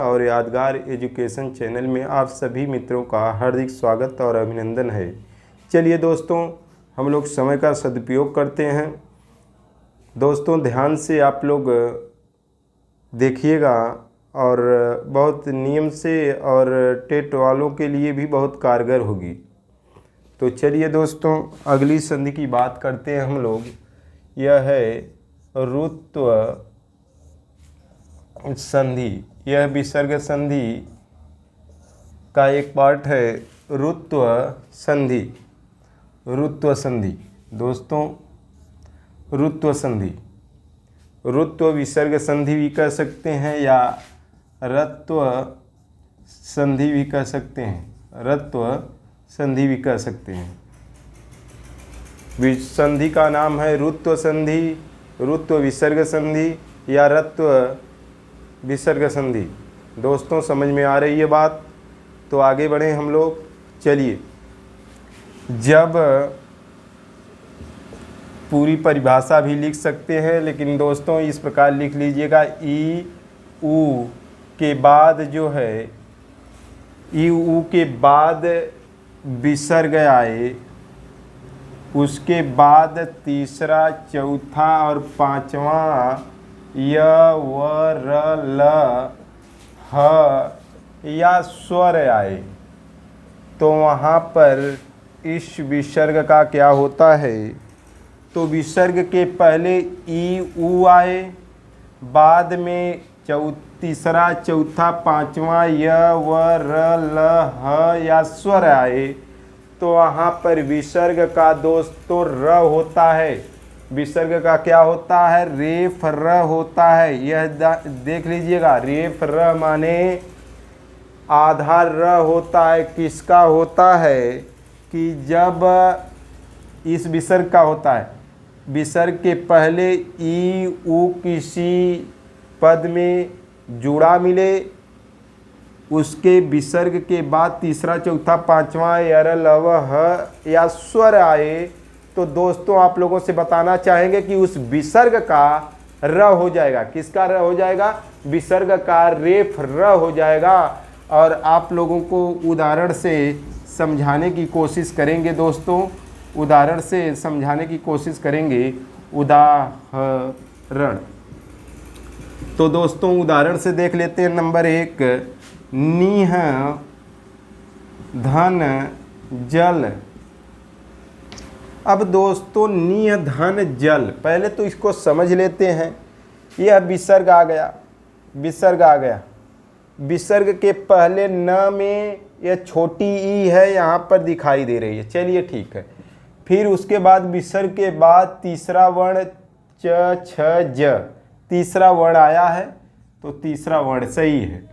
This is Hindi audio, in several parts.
और यादगार एजुकेशन चैनल में आप सभी मित्रों का हार्दिक स्वागत और अभिनंदन है। चलिए दोस्तों, हम लोग समय का सदुपयोग करते हैं। दोस्तों ध्यान से आप लोग देखिएगा और बहुत नियम से और टेट वालों के लिए भी बहुत कारगर होगी। तो चलिए दोस्तों, अगली संधि की बात करते हैं हम लोग। यह है ऋत्व संधि। यह विसर्ग संधि का एक पार्ट है, ऋत्व संधि। ऋत्व संधि दोस्तों, ऋत्व संधि, ऋत्व विसर्ग संधि भी कह सकते हैं या रत्व संधि भी कह सकते हैं। रत्व संधि भी कह सकते हैं। संधि का नाम है ऋत्व संधि, ऋत्व विसर्ग संधि या रत्व विसर्ग संधि। दोस्तों समझ में आ रही है बात? तो आगे बढ़ें हम लोग। चलिए, जब पूरी परिभाषा भी लिख सकते हैं, लेकिन दोस्तों इस प्रकार लिख लीजिएगा। ई ऊ के बाद जो है, ई ऊ के बाद विसर्ग आए, उसके बाद तीसरा, चौथा और पांचवा य व र ल ह या स्वर आए, तो वहाँ पर इस विसर्ग का क्या होता है? तो विसर्ग के पहले ई ऊ आए, बाद में तीसरा, चौथा, पांचवा य व र ल ह या स्वर आए, तो वहाँ पर विसर्ग का दोस्तों र होता है। विसर्ग का क्या होता है? रेफ र होता है। यह देख लीजिएगा, रेफ र माने आधा र होता है। किसका होता है? कि जब इस विसर्ग का होता है, विसर्ग के पहले ई ऊ किसी पद में जुड़ा मिले, उसके विसर्ग के बाद तीसरा, चौथा, पांचवा यर लव ह या स्वर आए, तो दोस्तों आप लोगों से बताना चाहेंगे कि उस विसर्ग का र हो जाएगा। किसका र हो जाएगा? विसर्ग का रेफ र हो जाएगा। और आप लोगों को उदाहरण से समझाने की कोशिश करेंगे दोस्तों, उदाहरण से समझाने की कोशिश करेंगे। उदाहरण, तो दोस्तों उदाहरण से देख लेते हैं। नंबर 1, नीह धन जल। अब दोस्तों नीह धन जल, पहले तो इसको समझ लेते हैं। यह विसर्ग आ गया, विसर्ग आ गया। विसर्ग के पहले न में यह छोटी ई है, यहाँ पर दिखाई दे रही है। चलिए ठीक है। फिर उसके बाद विसर्ग के बाद तीसरा वर्ण च छ ज, तीसरा वर्ण आया है, तो तीसरा वर्ण सही है।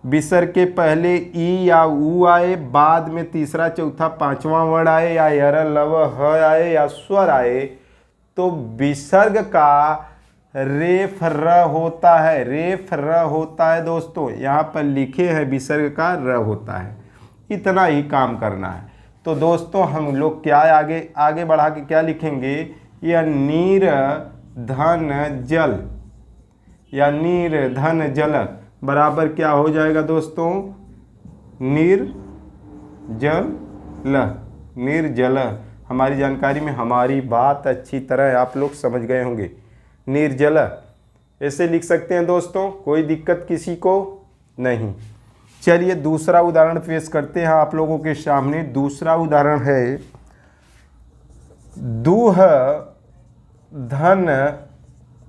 विसर्ग के पहले ई या ऊ आए, बाद में तीसरा, चौथा, पांचवा वर्ण आए, या यर लव ह आए या स्वर आए, तो विसर्ग का रेफ र होता है। रेफ र होता है दोस्तों, यहाँ पर लिखे हैं विसर्ग का र होता है। इतना ही काम करना है। तो दोस्तों हम लोग क्या आगे बढ़ा के क्या लिखेंगे? यह नीर धन जल या नीर धन जल बराबर क्या हो जाएगा दोस्तों? निर्जल। निर्जल। हमारी जानकारी में हमारी बात अच्छी तरह आप लोग समझ गए होंगे। निर्जल ऐसे लिख सकते हैं दोस्तों, कोई दिक्कत किसी को नहीं। चलिए दूसरा उदाहरण पेश करते हैं आप लोगों के सामने। दूसरा उदाहरण है दूह धन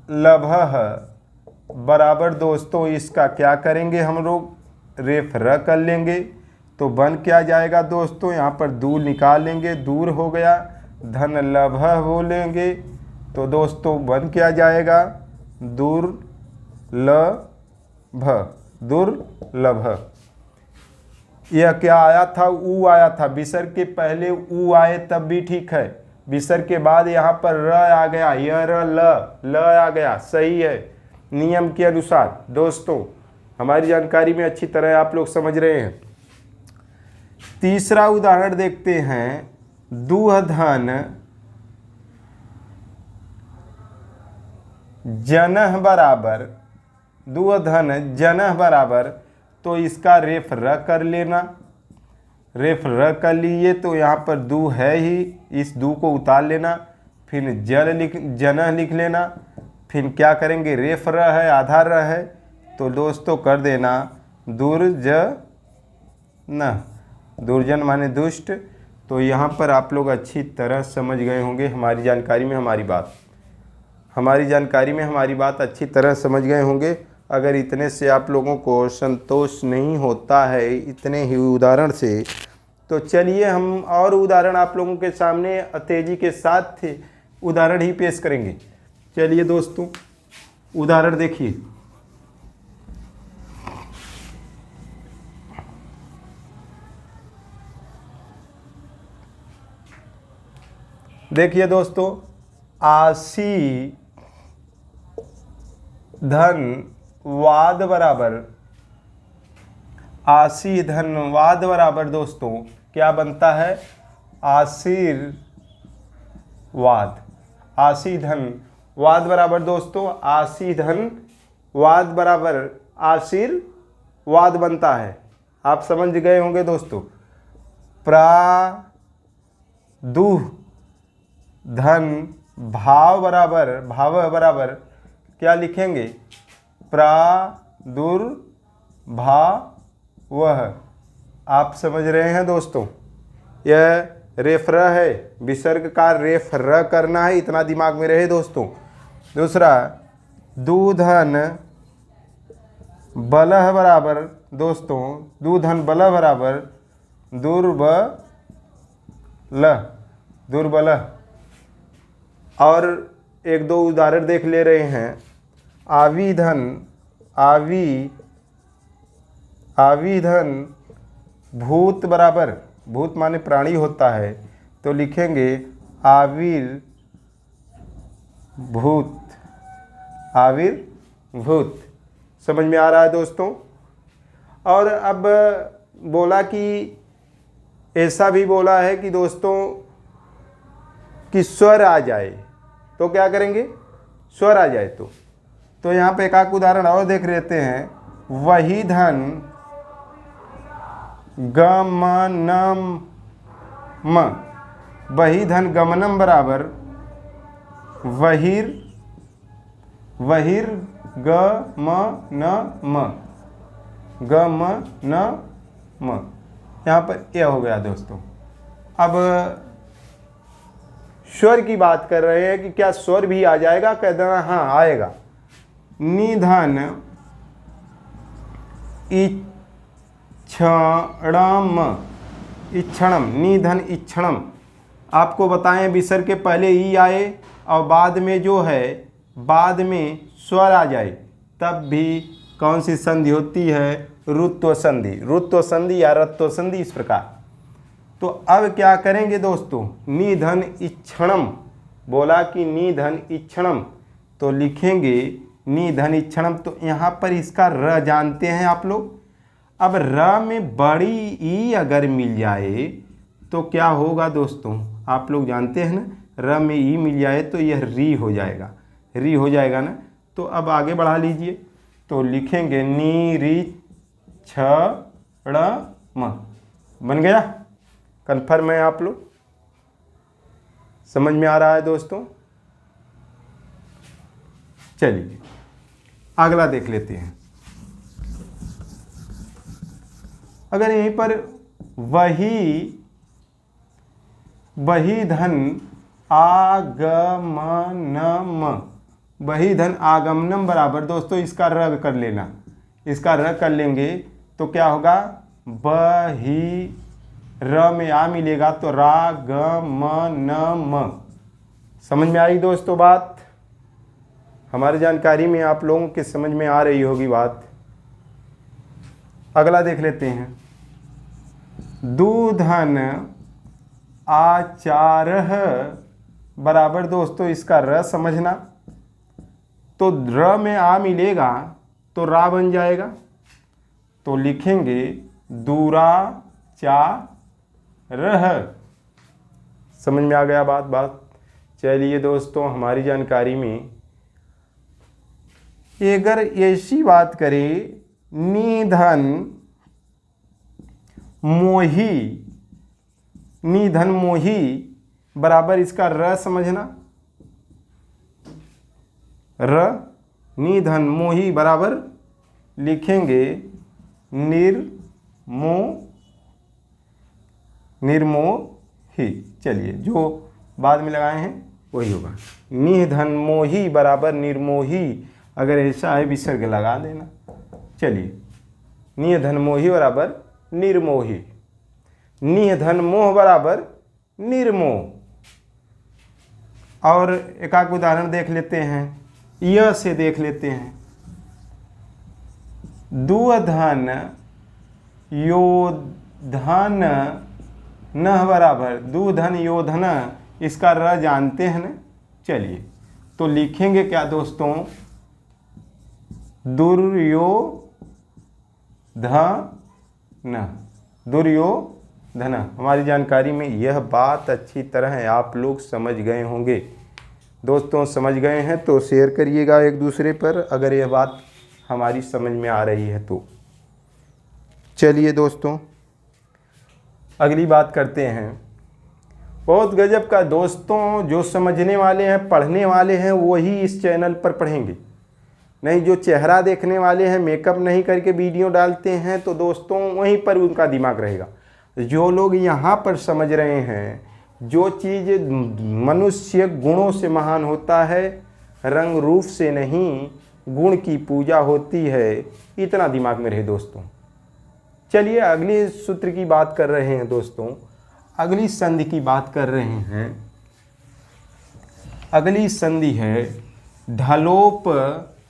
लभः बराबर दोस्तों इसका क्या करेंगे हम लोग? रेफ र कर लेंगे, तो बन क्या जाएगा दोस्तों? यहाँ पर दूर निकाल लेंगे, दूर हो गया। धन लभः बोलेंगे, तो दोस्तों बन क्या जाएगा? दुर्लभ। दुर्लभ। यह क्या आया था? ऊ आया था। विसर्ग के पहले ऊ आए तब भी ठीक है, विसर्ग के बाद यहाँ पर र आ गया, य र ल आ गया, सही है। नियम के अनुसार दोस्तों हमारी जानकारी में अच्छी तरह आप लोग समझ रहे हैं। तीसरा उदाहरण देखते हैं। दूह धन जनः बराबर, दूह धन जनः बराबर तो इसका रेफ र कर लेना। रेफ र कर लिए तो यहाँ पर दू है ही, इस दू को उतार लेना, फिर जन लिख लेना। फिर क्या करेंगे, रेफ र है, आधा र है, तो दोस्तों कर देना दुर्जन माने दुष्ट। तो यहाँ पर आप लोग अच्छी तरह समझ गए होंगे, हमारी जानकारी में हमारी बात अच्छी तरह समझ गए होंगे। अगर इतने से आप लोगों को संतोष नहीं होता है इतने ही उदाहरण से, तो चलिए हम और उदाहरण आप लोगों के सामने तेजी के साथ उदाहरण ही पेश करेंगे। चलिए दोस्तों उदाहरण देखिए। देखिए दोस्तों, आशी धनवाद बराबर दोस्तों क्या बनता है, आशी धनवाद बराबर दोस्तों आशीर्वाद बनता है। आप समझ गए होंगे दोस्तों। प्रादुः धन भाव बराबर क्या लिखेंगे, प्रादुर्भावः। आप समझ रहे हैं दोस्तों, यह रेफ र है, विसर्ग का रेफ र करना है, इतना दिमाग में रहे दोस्तों। दूसरा दूधन बलह बराबर दोस्तों, दूधन बलह बराबर दुर्बलः। और एक दो उदाहरण देख ले रहे हैं। आविधन भूत बराबर, भूत माने प्राणी होता है, तो लिखेंगे आविर्भूत। समझ में आ रहा है दोस्तों। और अब बोला कि ऐसा भी बोला है कि दोस्तों कि स्वर आ जाए, तो क्या करेंगे, स्वर आ जाए तो यहाँ पे एक उदाहरण और देख लेते हैं। वही धन गमनम बराबर गमनम। यहाँ पर यह हो गया दोस्तों। अब स्वर की बात कर रहे हैं कि क्या स्वर भी आ जाएगा, कह देना हाँ आएगा। निधन इक्षणम, निधन इक्षणम। आपको बताएं विसर्ग के पहले ई आए और बाद में जो है, बाद में स्वर आ जाए, तब भी कौन सी संधि होती है, रुत्व संधि या रत्व संधि, इस प्रकार। तो अब क्या करेंगे दोस्तों, निधन इक्षणम, बोला कि निधन इक्षणम, तो लिखेंगे निधन इक्षणम। तो यहाँ पर इसका र जानते हैं आप लोग। अब र में बड़ी ई अगर मिल जाए तो क्या होगा दोस्तों, आप लोग जानते हैं ना, र में ई मिल जाए तो यह री हो जाएगा ना। तो अब आगे बढ़ा लीजिए, तो लिखेंगे निरीक्षणम। बन गया, कन्फर्म है आप लोग, समझ में आ रहा है दोस्तों। चलिए अगला देख लेते हैं। अगर यहीं पर वही धन आगमनम बराबर दोस्तों इसका र कर लेना। इसका र कर लेंगे तो क्या होगा, बही र में आ मिलेगा तो रागमनम। समझ में आई दोस्तों बात, हमारी जानकारी में आप लोगों के समझ में आ रही होगी बात। अगला देख लेते हैं। दूधन आचारः बराबर दोस्तों इसका र समझना, तो र में आ मिलेगा तो रा बन जाएगा, तो लिखेंगे दूराचारः। समझ में आ गया बात। चलिए दोस्तों, हमारी जानकारी में अगर ऐसी बात करें निधन मोही, निधन मोही बराबर इसका र समझना, र निधन मोही बराबर लिखेंगे निर्मोही। चलिए जो बाद में लगाए हैं वही होगा, निधन मोही बराबर निर्मोही। अगर ऐसा है विसर्ग लगा देना। चलिए निधन मोही बराबर निर्मोही, निधन मोह बराबर निर्मोह। और एक आध उदाहरण देख लेते हैं, यह से देख लेते हैं। दुधन योधन न बराबर दुधन योधन, इसका र जानते हैं ना। चलिए तो लिखेंगे क्या दोस्तों, दुर्योधन, दुर्योधन। हमारी जानकारी में यह बात अच्छी तरह है, आप लोग समझ गए होंगे। दोस्तों समझ गए हैं तो शेयर करिएगा एक दूसरे पर, अगर यह बात हमारी समझ में आ रही है तो। चलिए दोस्तों अगली बात करते हैं। बहुत गजब का दोस्तों, जो समझने वाले हैं पढ़ने वाले हैं वही इस चैनल पर पढ़ेंगे, नहीं जो चेहरा देखने वाले हैं मेकअप नहीं करके वीडियो डालते हैं तो दोस्तों वहीं पर उनका दिमाग रहेगा। जो लोग यहाँ पर समझ रहे हैं, जो चीज़ मनुष्य गुणों से महान होता है, रंग रूप से नहीं, गुण की पूजा होती है, इतना दिमाग में रहे दोस्तों। चलिए अगले सूत्र की बात कर रहे हैं दोस्तों, अगली संधि की बात कर रहे हैं। अगली संधि है ढलोप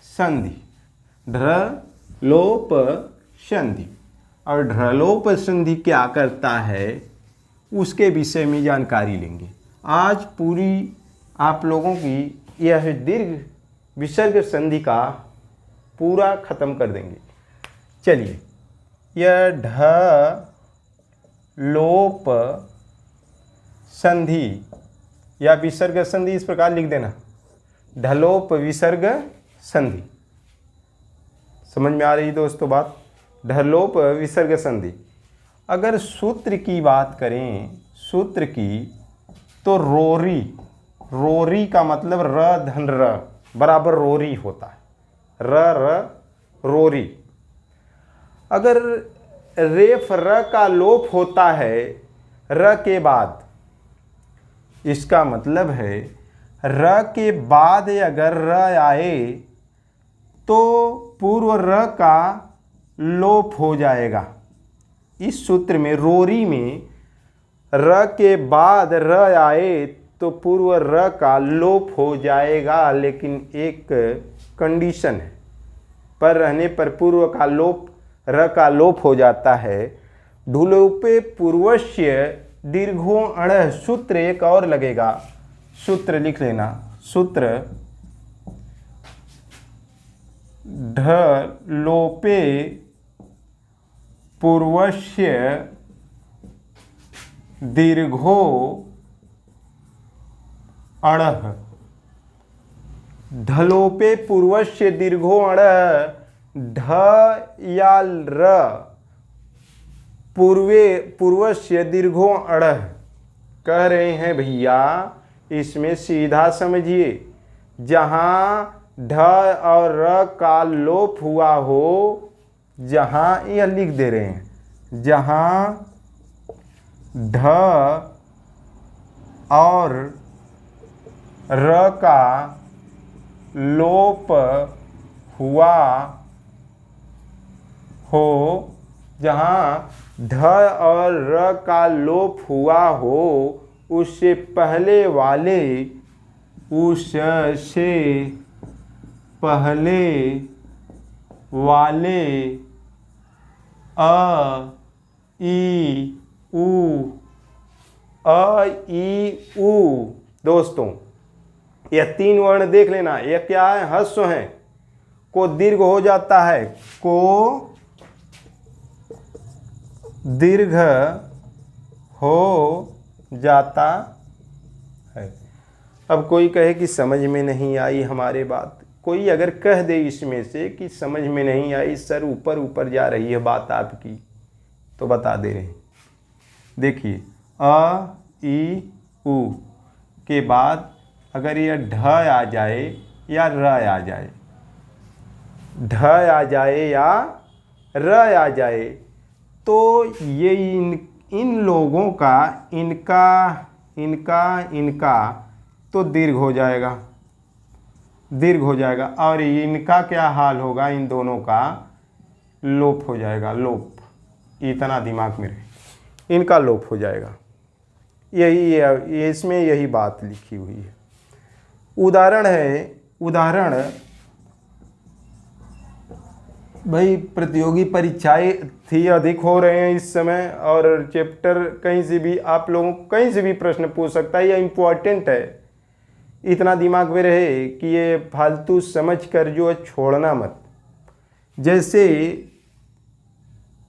संधि, ढलोप संधि। और ढलोप संधि क्या करता है उसके विषय में जानकारी लेंगे। आज पूरी आप लोगों की यह दीर्घ विसर्ग संधि का पूरा खत्म कर देंगे। चलिए यह ढलोप संधि या विसर्ग संधि इस प्रकार लिख देना, ढलोप विसर्ग संधि। समझ में आ रही दोस्तों बात, ढलोप विसर्ग संधि। अगर सूत्र की बात करें, सूत्र की, तो रोरी, रोरी का मतलब र धन र बराबर रोरी होता है, र रोरी। अगर रेफ र का लोप होता है र के बाद, इसका मतलब है र के बाद अगर र आए तो पूर्व र का लोप हो जाएगा। इस सूत्र में रोरी में र के बाद र आए तो पूर्व र का लोप हो जाएगा, लेकिन एक कंडीशन है, पर रहने पर पूर्व का लोप, र का लोप हो जाता है। ढुलोपे पूर्वस्य दीर्घो अण, सूत्र एक और लगेगा, सूत्र लिख लेना, सूत्र ढलोपे पूर्वस्य दीर्घो अण, ढलोपे पूर्वस्य दीर्घो अण, ढ या र पूर्वस्य दीर्घो अण कह रहे हैं भैया। इसमें सीधा समझिए, जहाँ ढ और र का लोप हुआ हो, जहाँ यह लिख दे रहे हैं, जहाँ ढ और र का लोप हुआ हो, जहाँ ढ और र का लोप हुआ हो, उससे पहले वाले, उससे पहले वाले अ ई उ, अ ई उ। दोस्तों यह तीन वर्ण देख लेना, यह क्या है, ह्रस्व है, को दीर्घ हो जाता है, को दीर्घ हो जाता है। अब कोई कहे कि समझ में नहीं आई हमारे बात, कोई अगर कह दे इसमें से कि समझ में नहीं आई सर, ऊपर ऊपर जा रही है बात आपकी, तो बता दे रहे हैं। देखिए अ ई उ के बाद अगर यह ढ आ जाए या र आ जाए, ढ आ जाए या र आ जाए, तो ये इन लोगों का इनका इनका इनका तो दीर्घ हो जाएगा, दीर्घ हो जाएगा। और इनका क्या हाल होगा, इन दोनों का लोप हो जाएगा, लोप। इतना दिमाग में रहे, इनका लोप हो जाएगा। यही है, इसमें यही बात लिखी हुई है। उदाहरण है, उदाहरण भाई प्रतियोगी परीक्षाएं थी, अधिक हो रहे हैं इस समय, और चैप्टर कहीं से भी आप लोगों को कहीं से भी प्रश्न पूछ सकता है, यह इम्पोर्टेंट है। इतना दिमाग में रहे कि ये फालतू समझ कर जो है छोड़ना मत। जैसे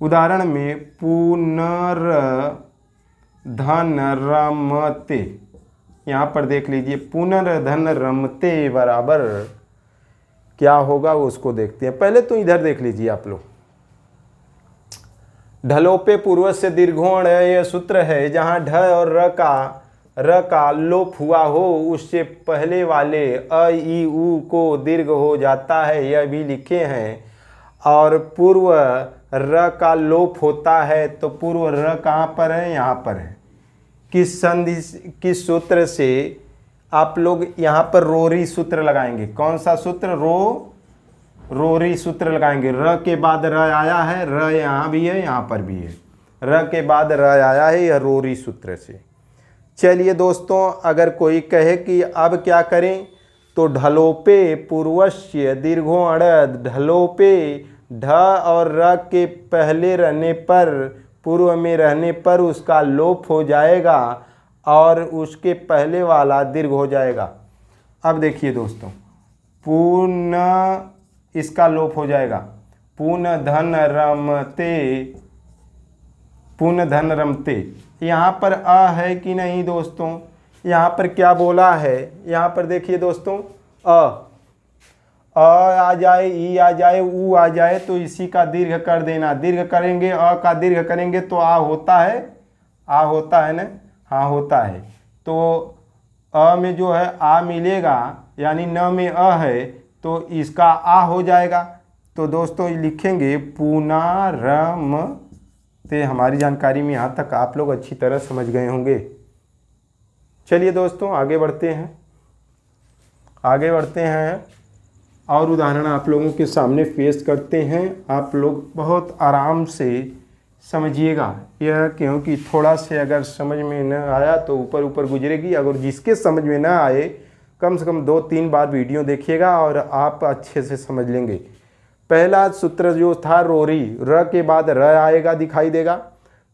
उदाहरण में पुनर्धन रमते, यहाँ पर देख लीजिए पुनर्धन रमते बराबर क्या होगा वो उसको देखते हैं। पहले तो इधर देख लीजिए आप लोग, ढलोपे पूर्व से दीर्घोण यह सूत्र है, जहाँ ढ और र का लोप हुआ हो उससे पहले वाले अ ई उ को दीर्घ हो जाता है, यह भी लिखे हैं। और पूर्व र का लोप होता है, तो पूर्व र कहाँ पर है, यहाँ पर है। किस संधि, किस सूत्र से आप लोग यहाँ पर रोरी सूत्र लगाएंगे। कौन सा सूत्र, रोरी सूत्र लगाएंगे। र के बाद र आया है, र यहाँ भी है यहाँ पर भी है, र के बाद र आया है, यह रोरी सूत्र से। चलिए दोस्तों, अगर कोई कहे कि अब क्या करें, तो ढलोपे पूर्वस्य दीर्घोण, ढलोपे ढ और र के पहले रहने पर, पूर्व में रहने पर उसका लोप हो जाएगा और उसके पहले वाला दीर्घ हो जाएगा। अब देखिए दोस्तों, पुनः इसका लोप हो जाएगा, पुनर्धन रमते, पुनर्धन रमते। यहाँ पर अ है कि नहीं दोस्तों, यहाँ पर क्या बोला है, यहाँ पर देखिए दोस्तों, अ आ जाए, ई आ जाए, ऊ आ जाए, तो इसी का दीर्घ कर देना। दीर्घ करेंगे, अ का दीर्घ करेंगे तो आ होता है, आ होता है ना, हाँ होता है। तो अ में जो है आ मिलेगा, यानी न में अ है, तो इसका आ हो जाएगा। तो दोस्तों लिखेंगे पुनर्रमते। हमारी जानकारी में यहाँ तक आप लोग अच्छी तरह समझ गए होंगे। चलिए दोस्तों आगे बढ़ते हैं, आगे बढ़ते हैं और उदाहरण आप लोगों के सामने पेश करते हैं। आप लोग बहुत आराम से समझिएगा यह, क्योंकि थोड़ा से अगर समझ में न आया तो ऊपर ऊपर गुजरेगी। अगर जिसके समझ में ना आए, कम से कम 2-3 बार वीडियो देखिएगा और आप अच्छे से समझ लेंगे। पहला सूत्र जो था रोरी, र के बाद र आएगा, दिखाई देगा।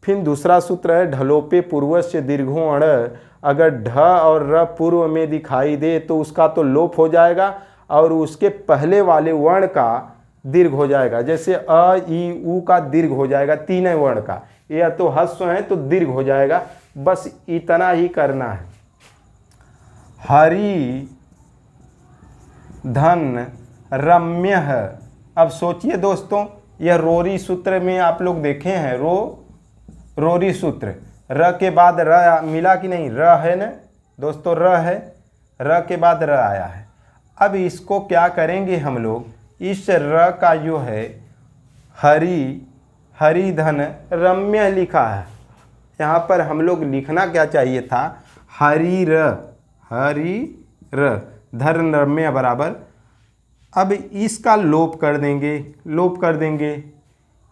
फिर दूसरा सूत्र है ढलोपे पूर्वस्य दीर्घोण, अगर ढ और र पूर्व में दिखाई दे तो उसका तो लोप हो जाएगा और उसके पहले वाले वर्ण का दीर्घ हो जाएगा। जैसे अ ई उ का दीर्घ हो जाएगा, तीनों वर्ण का, यह तो ह्रस्व है तो दीर्घ हो जाएगा। बस इतना ही करना है। हरि धन रम्य। अब सोचिए दोस्तों, यह रोरी सूत्र में आप लोग देखे हैं, रोरी सूत्र, र के बाद र मिला कि नहीं, र है ना दोस्तों, र है, र के बाद र आया है। अब इसको क्या करेंगे हम लोग, इस र का जो है हरि धन रम्य लिखा है, यहाँ पर हम लोग लिखना क्या चाहिए था, हरि र धन रम्य बराबर। अब इसका लोप कर देंगे, लोप कर देंगे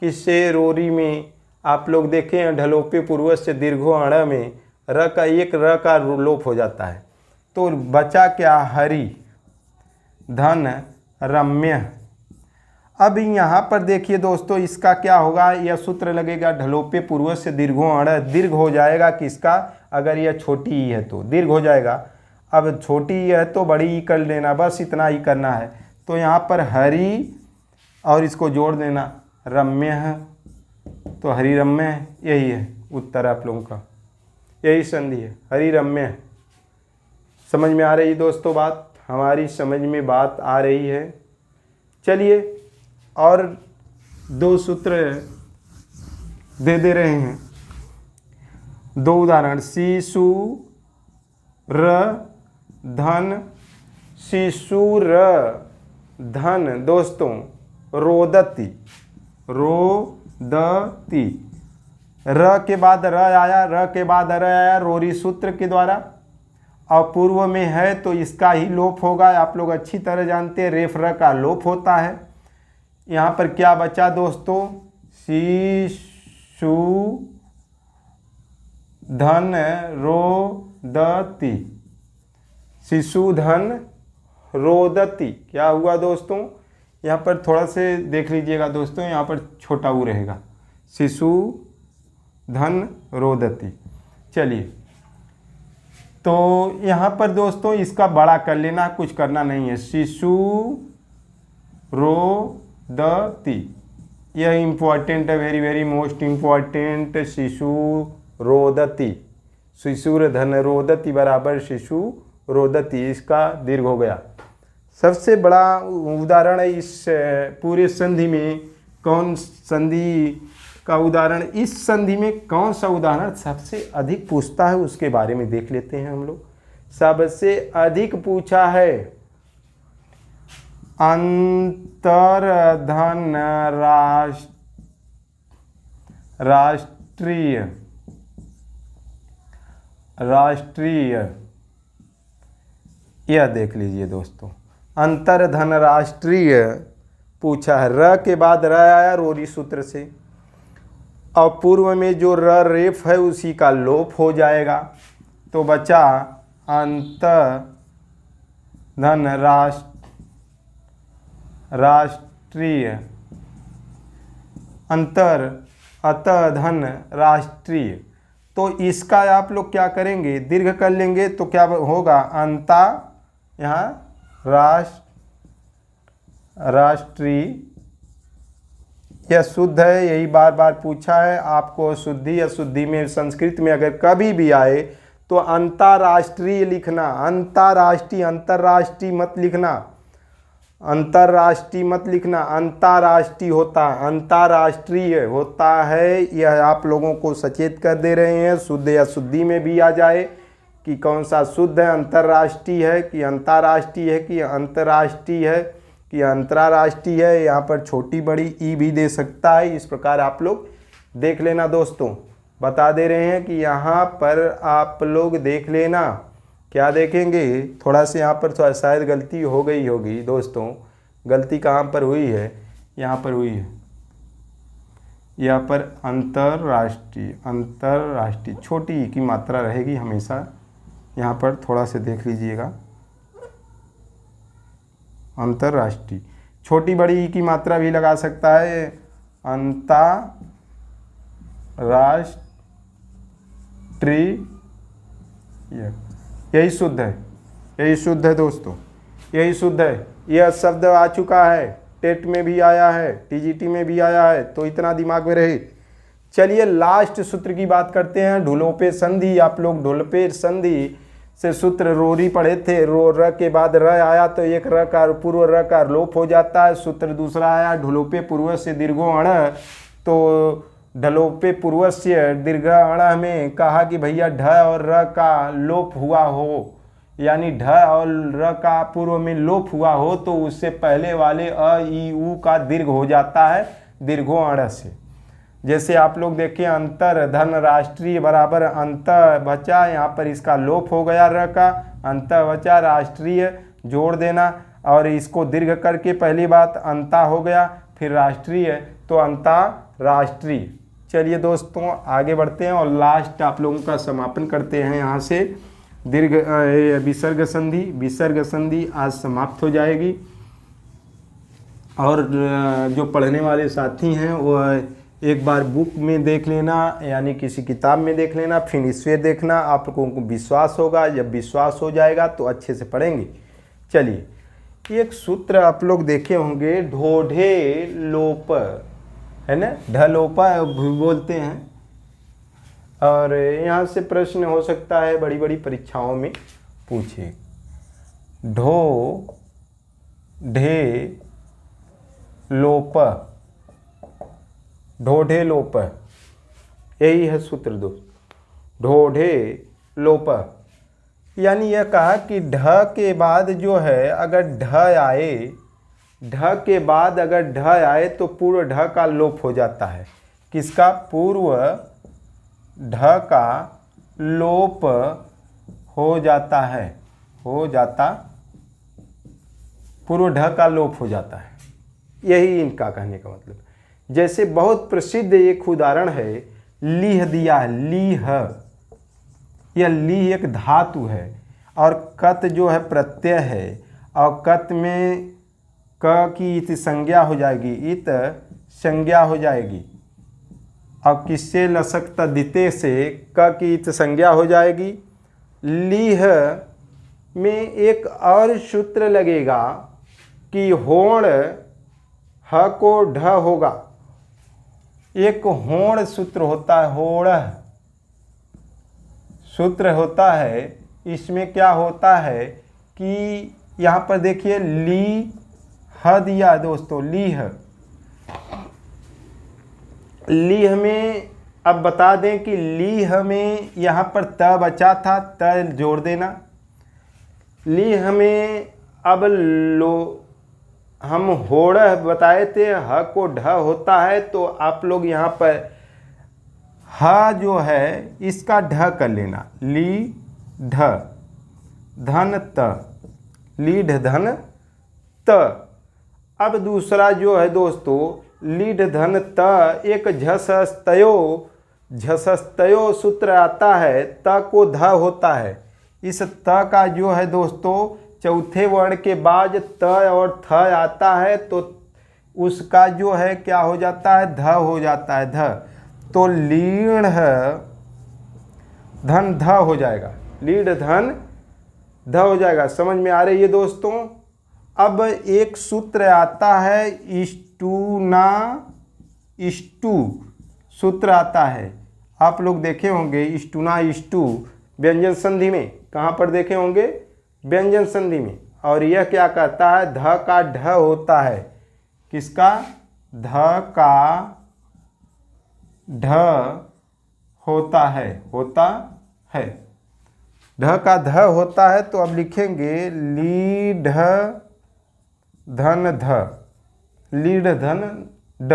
किससे, रोरी में आप लोग देखें हैं ढलोपे पूर्वस्य दीर्घो अण में र का एक र का लोप हो जाता है, तो बचा क्या, हरि धन रम्य। अब यहाँ पर देखिए दोस्तों, इसका क्या होगा, यह सूत्र लगेगा ढलोपे पूर्वस्य दीर्घो अण, दीर्घ हो जाएगा किसका, अगर यह छोटी ई है तो दीर्घ हो जाएगा। अब छोटी ई है तो बड़ी ई कर लेना, बस इतना ही करना है। तो यहाँ पर हरि और इसको जोड़ देना रम्य है, तो हरि रम्य है, यही है उत्तर आप लोगों का, यही संधि है, हरि रम्य है। समझ में आ रही दोस्तों बात। हमारी समझ में बात आ रही है। चलिए और 2 सूत्र दे रहे हैं, 2 उदाहरण। शिशु र धन, शिशुर धन दोस्तों रोदती, रोदती, र के बाद र आया, र के बाद र आया रोरी सूत्र के द्वारा, और पूर्व में है तो इसका ही लोप होगा। आप लोग अच्छी तरह जानते हैं रेफ र का लोप होता है। यहाँ पर क्या बचा दोस्तों, शिशु धन रोदती, शिशुधन रोदती। क्या हुआ दोस्तों, यहाँ पर थोड़ा से देख लीजिएगा दोस्तों, यहाँ पर छोटा ऊ रहेगा, शिशु धन रोदती। चलिए तो यहाँ पर दोस्तों इसका बड़ा कर लेना, कुछ करना नहीं है। शिशु रोदती, यह इम्पॉर्टेंट है, वेरी वेरी मोस्ट इम्पॉर्टेंट। शिशु रोदती, शिशुर धन रोदती बराबर शिशु रोदती, इसका दीर्घ हो गया। सबसे बड़ा उदाहरण है इस पूरे संधि में, कौन संधि का उदाहरण, इस संधि में कौन सा उदाहरण सबसे अधिक पूछता है उसके बारे में देख लेते हैं हम लोग। सबसे अधिक पूछा है अंतर्धन राष्ट्रीय, यह देख लीजिए दोस्तों, अंतर्धन राष्ट्रीय पूछा है। र के बाद र आया रोरी सूत्र से, और पूर्व में जो र रेफ है उसी का लोप हो जाएगा, तो बचा अंतर्धन राष्ट्रीय, अतधन राष्ट्रीय। तो इसका आप लोग क्या करेंगे, दीर्घ कर लेंगे तो क्या होगा, अंता, यहाँ राष्ट्रीय, यह शुद्ध है, यही बार बार पूछा है आपको। शुद्धि अशुद्धि में संस्कृत में अगर कभी भी आए तो अंतर्राष्ट्रीय लिखना, अंतर्राष्ट्रीय, अंतर्राष्ट्रीय मत लिखना, अंतर्राष्ट्रीय मत लिखना, अंतर्राष्ट्रीय होता है, अंतर्राष्ट्रीय होता है। यह आप लोगों को सचेत कर दे रहे हैं, शुद्ध या शुद्धि में भी आ जाए कि कौन सा शुद्ध है, अंतर्राष्ट्रीय है कि अंतर्राष्ट्रीय है कि अंतर्राष्ट्रीय है कि अंतर्राष्ट्रीय है। यहाँ पर छोटी बड़ी ई भी दे सकता है, इस प्रकार आप लोग देख लेना दोस्तों। बता दे रहे हैं कि यहाँ पर आप लोग देख लेना, क्या देखेंगे, थोड़ा से यहाँ पर थोड़ा शायद गलती हो गई होगी दोस्तों। गलती कहाँ पर हुई है, यहाँ पर हुई है, यहाँ पर अंतर्राष्ट्रीय, अंतर्राष्ट्रीय छोटी ई की मात्रा रहेगी हमेशा, यहाँ पर थोड़ा से देख लीजिएगा। अंतर्राष्ट्रीय छोटी बड़ी ई की मात्रा भी लगा सकता है, अंतर्राष्ट्रीय, यही शुद्ध है, यही शुद्ध है दोस्तों, यही शुद्ध है। यह शब्द आ चुका है, टेट में भी आया है, टीजीटी में भी आया है, तो इतना दिमाग में रहे। चलिए लास्ट सूत्र की बात करते हैं, ढुलोपे संधि। आप लोग ढुलोपे संधि से सूत्र रोरी पढ़े थे, रो र के बाद र आया तो एक र का पूर्व र का लोप हो जाता है। सूत्र दूसरा आया ढुलोपे पूर्व से दीर्घो अण, तो ढलोपे पूर्व से दीर्घ अण में कहा कि भैया ढ और र का लोप हुआ हो, यानी ढ और र का पूर्व में लोप हुआ हो तो उससे पहले वाले अ ई उ का दीर्घ हो जाता है दीर्घो अण से। जैसे आप लोग देखिए अंतर धन राष्ट्रीय बराबर अंत बचा, यहाँ पर इसका लोप हो गया र का, अंत बचा, राष्ट्रीय जोड़ देना और इसको दीर्घ करके पहली बात अंता हो गया, फिर राष्ट्रीय तो अंतर्राष्ट्रीय। चलिए दोस्तों आगे बढ़ते हैं और लास्ट आप लोगों का समापन करते हैं। यहाँ से दीर्घ विसर्ग संधि, विसर्ग संधि आज समाप्त हो जाएगी। और जो पढ़ने वाले साथी हैं वो एक बार बुक में देख लेना, यानी किसी किताब में देख लेना, फिर इससे देखना, आप लोगों को विश्वास होगा। जब विश्वास हो जाएगा तो अच्छे से पढ़ेंगे। चलिए एक सूत्र आप लोग देखे होंगे, ढोढे लोप, है ना, ढलोपा बोलते हैं। और यहाँ से प्रश्न हो सकता है, बड़ी बड़ी परीक्षाओं में पूछे। ढो ढे लोप, ढोढे लोप, यही है सूत्र दोस्त, ढोढे लोप। यानी यह कहा कि ढ के बाद जो है अगर ढ आए, ढ के बाद अगर ढ आए तो पूर्व ढ का लोप हो जाता है। किसका? पूर्व ढ का लोप हो जाता है, हो जाता, पूर्व ढ का लोप हो जाता है। यही इनका कहने का मतलब। जैसे बहुत प्रसिद्ध एक उदाहरण है, लीह दिया है, लीह। यह लीह एक धातु है और कत जो है प्रत्यय है, और कत में क की इत संज्ञा हो जाएगी, इत संज्ञा हो जाएगी, और किससे? लसक तद्धिते से क की इत संज्ञा हो जाएगी। लीह में एक और सूत्र लगेगा कि होण ह को ढ होगा, एक होण सूत्र होता है, होड़ सूत्र होता है। इसमें क्या होता है कि यहाँ पर देखिए ली ह दिया दोस्तों, लीह, लीह में अब बता दें कि लीह में यहाँ पर त बचा था, त जोड़ देना। लीह में अब लो, हम होड़ बताए थे, ह को ढ होता है, तो आप लोग यहाँ पर ह जो है इसका ढ कर लेना, ली ढ धन त, लीढ़ धन त। अब दूसरा जो है दोस्तों, लीढ़ धन त, एक झसस्तयो, झसस्तयो सूत्र आता है, त को ध होता है। इस त का जो है दोस्तों चौथे वर्ण के बाद त और थ आता है, तो उसका जो है क्या हो जाता है? ध हो जाता है, ध। तो लीढ़ धन ध हो जाएगा, लीढ़ धन ध हो जाएगा। समझ में आ रही है दोस्तों? अब एक सूत्र आता है इष्टूना, इष्टू सूत्र आता है, आप लोग देखे होंगे इष्टूना, इष्टू व्यंजन संधि में। कहाँ पर देखे होंगे? व्यंजन संधि में। और यह क्या कहता है? ध का ढ होता है। किसका? ध का ढ होता है, होता है, ढ का ध होता है। तो अब लिखेंगे लीढ़ धन ध, लीढ़ धन ड।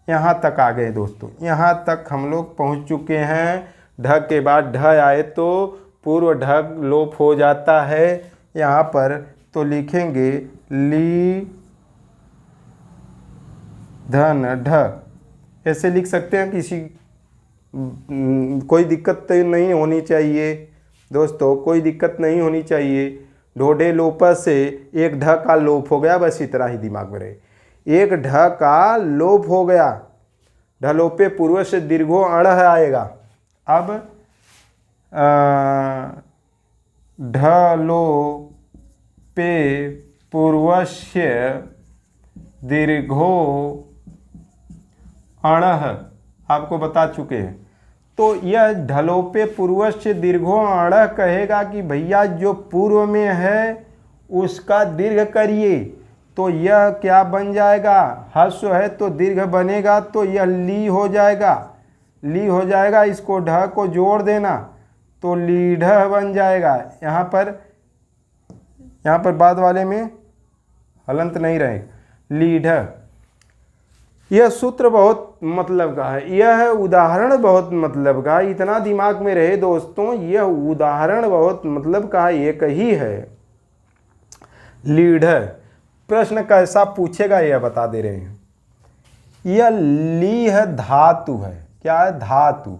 यहाँ तक आ गए दोस्तों, यहाँ तक हम लोग पहुँच चुके हैं। ढ के बाद ढ आए तो पूर्व ढ लोप हो जाता है यहाँ पर। तो लिखेंगे ली धन ढ, ऐसे लिख सकते हैं। किसी कोई दिक्कत तो नहीं होनी चाहिए दोस्तों, कोई दिक्कत नहीं होनी चाहिए। ढोढे लोप से एक ढ का लोप हो गया, बस इतना ही दिमाग में रहे। एक ढ का लोप हो गया, ढलोपे पूर्व से दीर्घो अण आएगा। अब ढलोपे पूर्वस्य दीर्घो अण आपको बता चुके हैं। तो यह ढलोपे पूर्वस्य दीर्घो अण कहेगा कि भैया जो पूर्व में है उसका दीर्घ करिए। तो यह क्या बन जाएगा? ह्रस्व है तो दीर्घ बनेगा, तो यह ली हो जाएगा, ली हो जाएगा। इसको ढ को जोड़ देना तो लीढ़ बन जाएगा। यहाँ पर बाद वाले में हलंत नहीं रहेगा, लीढ़। यह सूत्र बहुत मतलब का है, यह उदाहरण बहुत मतलब का। इतना दिमाग में रहे दोस्तों, यह उदाहरण बहुत मतलब का एक ही है, लीढ़। प्रश्न कैसा पूछेगा यह बता दे रहे हैं। यह लीह धातु है। क्या है? धातु।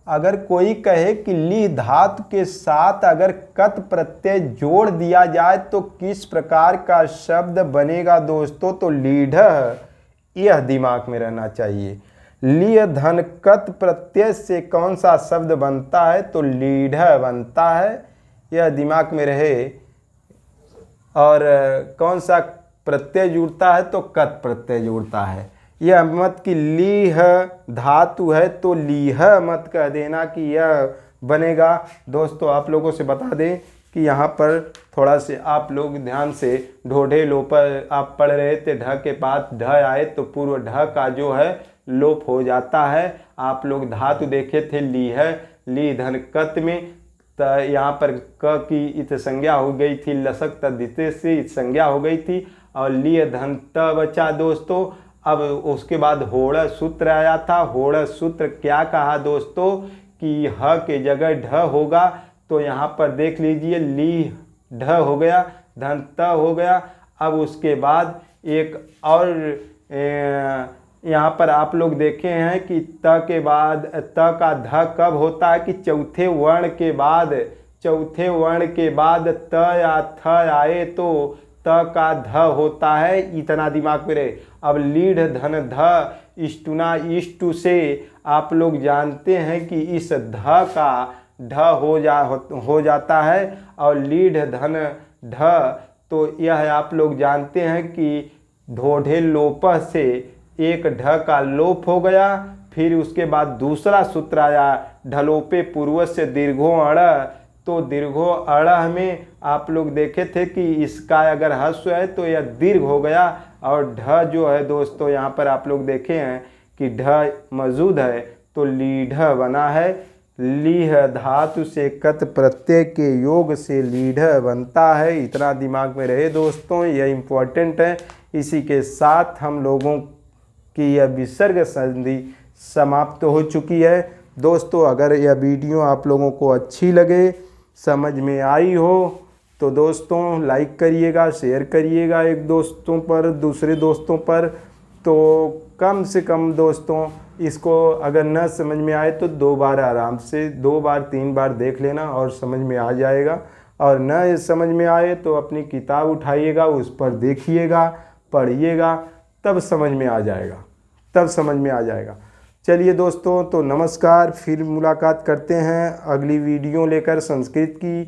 अगर कोई कहे कि ली धातु के साथ अगर कत प्रत्यय जोड़ दिया जाए तो किस प्रकार का शब्द बनेगा दोस्तों? तो लीढ़, यह दिमाग में रहना चाहिए। लीह धन कत प्रत्यय से कौन सा शब्द बनता है? तो लीढ़ बनता है, यह दिमाग में रहे। और कौन सा प्रत्यय जुड़ता है? तो कत प्रत्यय जुड़ता है। यह मत कि लीह धातु है तो लीह मत कह देना कि यह बनेगा। दोस्तों आप लोगों से बता दें कि यहाँ पर थोड़ा से आप लोग ध्यान से ढोढे लोप आप पढ़ रहे थे, ढ के बाद ढ आए तो पूर्व ढ का जो है लोप हो जाता है। आप लोग धातु देखे थे ली है, ली धन कत में, तो यहाँ पर क की इत संज्ञा हो गई थी, लसक तद्धिते से इत संज्ञा हो गई थी और ली धन त बचा दोस्तों। अब उसके बाद होड़ सूत्र आया था। होड़ सूत्र क्या कहा दोस्तों कि ह के जगह ढ होगा, तो यहाँ पर देख लीजिए ली ढ हो गया, धन त हो गया। अब उसके बाद एक और यहाँ पर आप लोग देखे हैं कि त के बाद त का ध कब होता है कि चौथे वर्ण के बाद, चौथे वर्ण के बाद त या थ आए तो त का ध होता है, इतना दिमाग में रहे। अब लीढ़ धन ध इष्टुना इष्टु से आप लोग जानते हैं कि इस ध का ढ हो जाता है और लीढ़ धन ढ, तो यह आप लोग जानते हैं कि ढोढे लोप से एक ढ का लोप हो गया। फिर उसके बाद दूसरा सूत्र आया ढलोपे पूर्व से दीर्घो अड़, तो दीर्घो अड़ में आप लोग देखे थे कि इसका अगर हस्व है तो यह दीर्घ हो गया और ढ जो है दोस्तों यहाँ पर आप लोग देखे हैं कि ढ मौजूद है तो लीढ़ बना है। लीह धातु से कत प्रत्यय के योग से लीढ़ बनता है, इतना दिमाग में रहे दोस्तों, यह इम्पोर्टेंट है। इसी के साथ हम लोगों की यह विसर्ग संधि समाप्त हो चुकी है दोस्तों। अगर यह वीडियो आप लोगों को अच्छी लगे, समझ में आई हो, तो दोस्तों लाइक करिएगा, शेयर करिएगा एक दोस्तों पर, दूसरे दोस्तों पर। तो कम से कम दोस्तों इसको अगर न समझ में आए तो 2 बार आराम से 2 बार 3 बार देख लेना और समझ में आ जाएगा। और न समझ में आए तो अपनी किताब उठाइएगा, उस पर देखिएगा, पढ़िएगा, तब समझ में आ जाएगा, तब समझ में आ जाएगा। चलिए दोस्तों, तो नमस्कार, फिर मुलाकात करते हैं अगली वीडियो लेकर संस्कृत की।